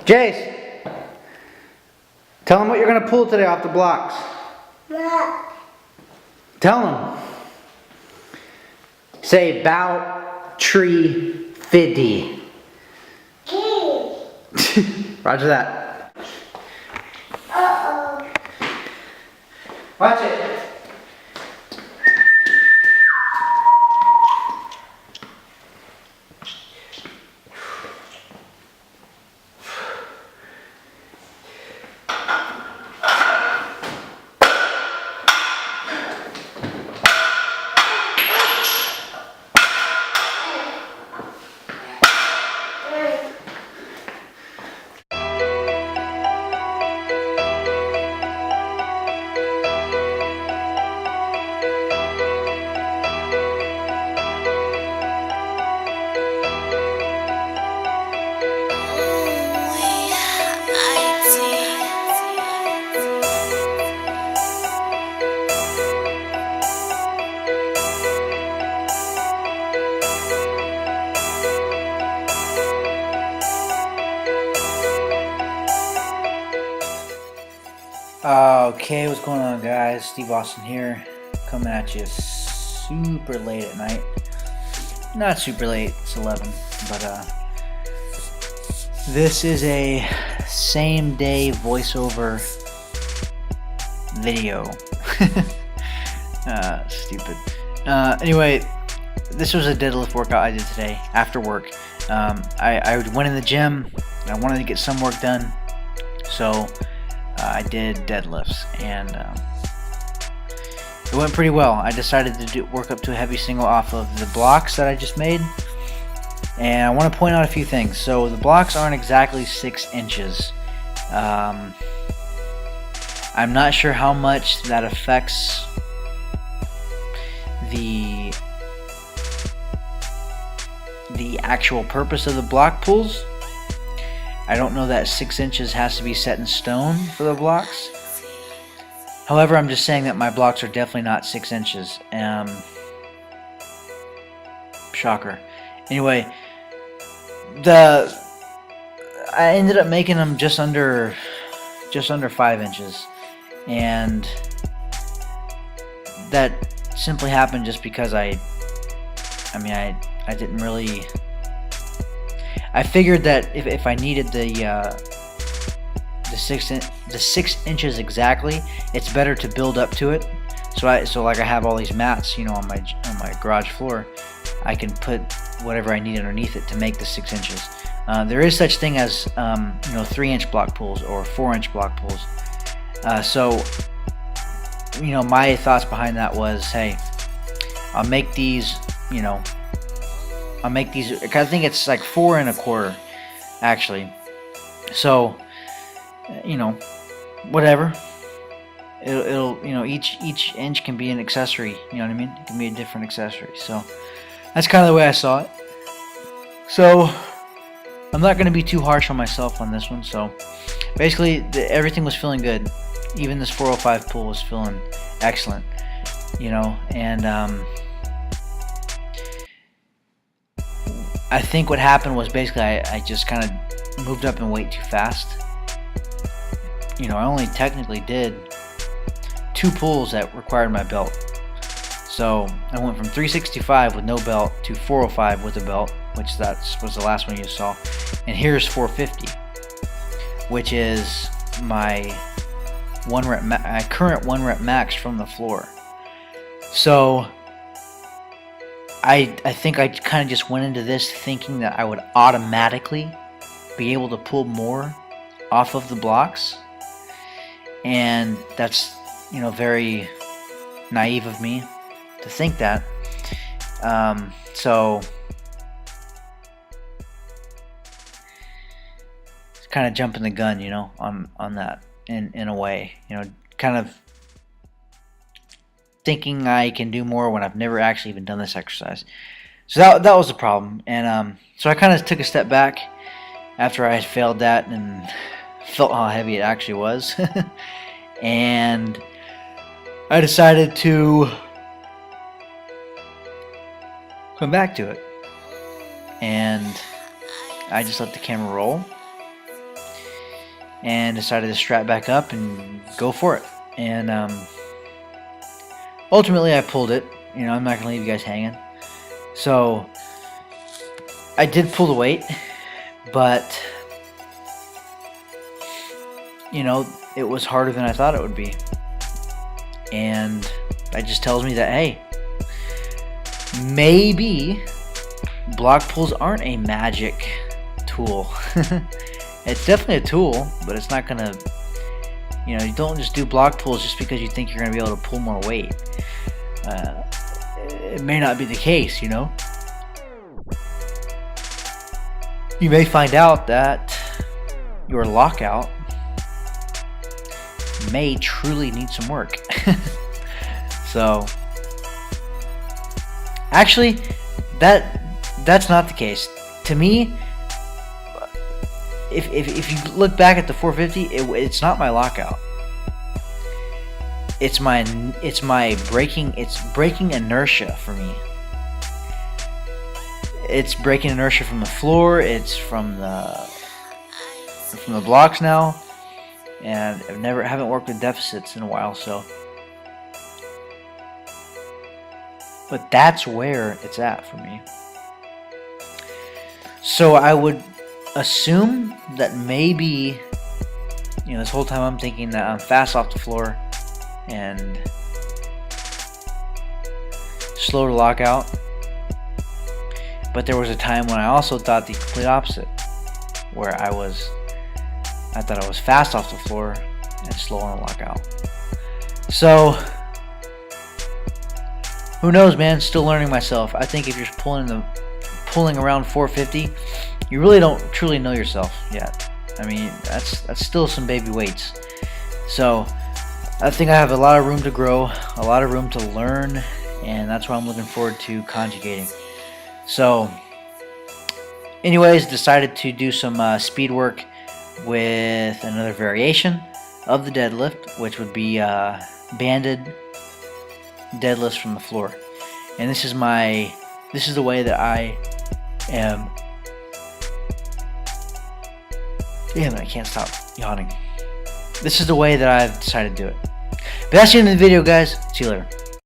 Jace, tell him what you're going to pull today off the blocks. Tell him. Say bout tree 50. Roger that. Uh-oh. Watch it. Okay, what's going on, guys? Steve Austin here, coming at you super late at night. Not super late, it's 11, but this is a same day voiceover video. Stupid. Anyway, this was a deadlift workout I did today after work. I went in the gym, I wanted to get some work done, so I did deadlifts, and it went pretty well. I decided to work up to a heavy single off of the blocks that I just made, and I want to point out a few things. So the blocks aren't exactly 6 inches. I'm not sure how much that affects the actual purpose of the block pulls. I don't know that 6 inches has to be set in stone for the blocks. However, I'm just saying that my blocks are definitely not 6 inches. Shocker. Anyway, I ended up making them just under 5 inches, and that simply happened just because I didn't really. I figured that if I needed the 6 inches exactly, it's better to build up to it. So like I have all these mats, on my garage floor. I can put whatever I need underneath it to make the 6 inches. There is such thing as 3-inch block pulls or 4-inch block pulls. So my thoughts behind that was, hey, I'll make these, I think it's like 4 1/4 actually. So, whatever. It'll each inch can be an accessory, you know what I mean? It can be a different accessory. So, that's kind of the way I saw it. So, I'm not going to be too harsh on myself on this one. So, basically, everything was feeling good. Even this 405 pull was feeling excellent, and I think what happened was basically I just kind of moved up in weight too fast. I only technically did 2 pulls that required my belt. So I went from 365 with no belt to 405 with a belt, which was the last one you saw. And here's 450, which is my current 1 rep max from the floor. So I think I kind of just went into this thinking that I would automatically be able to pull more off of the blocks, and that's very naive of me to think that. So it's kind of jumping the gun, on that in a way, kind of thinking I can do more when I've never actually even done this exercise. So that was the problem, and so I kind of took a step back after I had failed that and felt how heavy it actually was. And I decided to come back to it, and I just let the camera roll, and decided to strap back up and go for it. And ultimately I pulled it. You know, I'm not gonna leave you guys hanging. So I did pull the weight, but you know, it was harder than I thought it would be. And that just tells me that, hey, maybe block pulls aren't a magic tool. It's definitely a tool, but it's not gonna, you know, you don't just do block pulls just because you think you're gonna be able to pull more weight. It may not be the case, you know. You may find out that your lockout may truly need some work. So actually, that's not the case. To me, if you look back at the 450, it's not my lockout. It's breaking inertia for me. It's breaking inertia from the floor. It's from the blocks now, and haven't worked with deficits in a while. So, but that's where it's at for me. So I would assume that maybe, you know, this whole time I'm thinking that I'm fast off the floor and slow to lock out. But there was a time when I also thought the complete opposite, where I thought I was fast off the floor and slow on the lockout. So who knows, man? Still learning myself. I think if you're pulling around 450, you really don't truly know yourself yet. I mean, that's still some baby weights. So I think I have a lot of room to grow, a lot of room to learn, and that's why I'm looking forward to conjugating. So anyways, decided to do some speed work with another variation of the deadlift, which would be banded deadlifts from the floor. And this is the way that I am. Damn it, I can't stop yawning. This is the way that I've decided to do it. But that's the end of the video, guys. See you later.